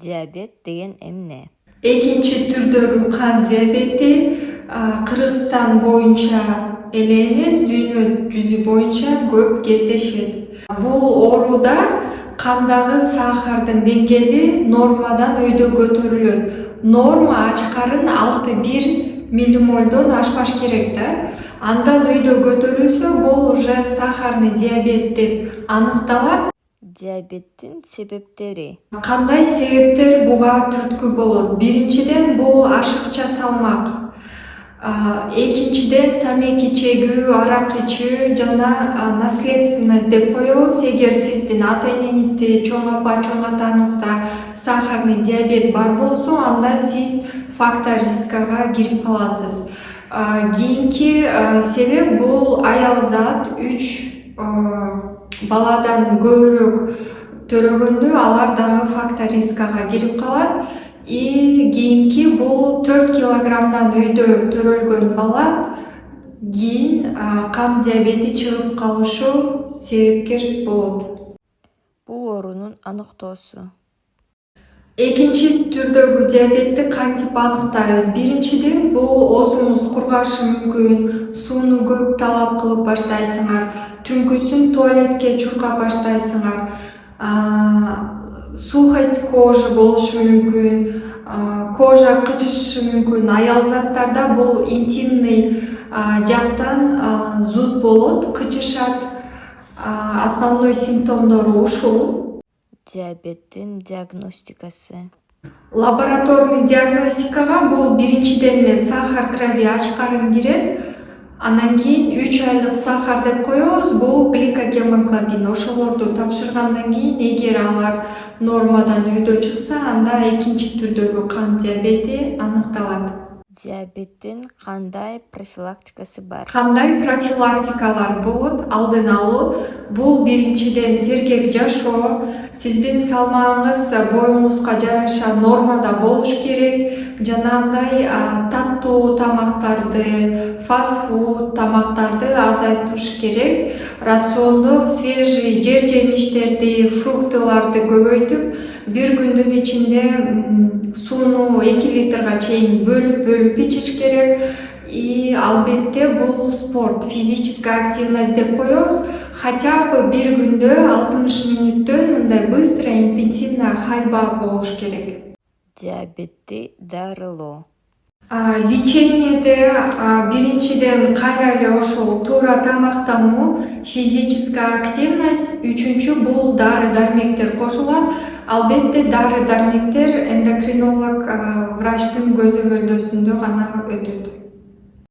Диабет деген эмне? Экинчи түрдөгү кан диабети Кыргызстан боюнча эле эмес, дүйнө жүзү боюнча көп кездешет. Бул ооруда кандагы сахардын деңгээли нормадан өйдө көтөрүлөт. Норма ачкарын 6,1 миллимолдон ашпаш керек да. Андан өйдө көтөрүлсө, бул уже сахарный диабет деп аныкталат. Диабеттин себептери. Кандай себептер буга түрткү болот? Биринчиден бул ашыкча салмак. Экинчиден тамеки чегүү, арак ичүү жана наследственность деп коебуз. Эгер сиздин ата энеңизде, чоң апа, чоң атаңызда сахарный диабет бар болсо, анда сиз фактор рискага кирип каласыз. Кийинки себеп бул аял зат 3 баладан көбүрөөк төрөгөндө алар дагы фактор рискага кирип калат. Кийинки бул 4 килограммдан өйдө төрөлгөн бала кийин кан диабети чыгып калышы себепкер болот. Бул оорунун аныктоосу. Экинчи түрдөгү диабетти кантип аныктайбыз? Биринчиден бул оозуңуз кургашы мүмкүн, сууну көп талап кылып баштайсыңар, түнкүсүн туалетке чуркап баштайсыңар, сухость кожи болушу мүмкүн, кожа кычышы мүмкүн. Аял заттарда бул интимный жактан зуд болот, кычышат. Основной симптомдору ушул. Диабеттин диагностикасы. Лабораторный диагностикага бул биринчиден эле сахар крови ачкарын кирет. Анан кийин 3 айлык сахар деп коебуз. Бул гликогемоглобин. Ошолорду тапшыргандан кийин, эгер алар нормадан өйдө чыкса, анда экинчи түрдөгү кан диабети аныкталат. Диабеттин кандай профилактикасы бар? Кандай профилактикалар болот? Алдын алуу. Бул биринчиден сергек жашоо, сиздин салмагыңыз боюңузга жараша нормада болуш керек. Жанагындай таттуу тамактарды, фастфуд тамактарды азайтыш керек. Рациондо свежий жер жемиштерди, фруктыларды көбөйтүп, бир күндүн ичинде сууну 2 литрга чейин бөлүп ичиш керек. Албетте бул спорт, физическая активность деп коебуз. Хотя бы бир күндө 60 мүнөттөн мындай быстро, интенсивная ходьба болуш керек. Диабетти дарылоо. Лечениеде биринчиден кайра эле ошол туура тамактануу, физическая активность, үчүнчү бул дары-дармектер кошулат. Албетте дары-дармектер эндокринолог врачтын көзөмөлдөөсүндө гана өтөт.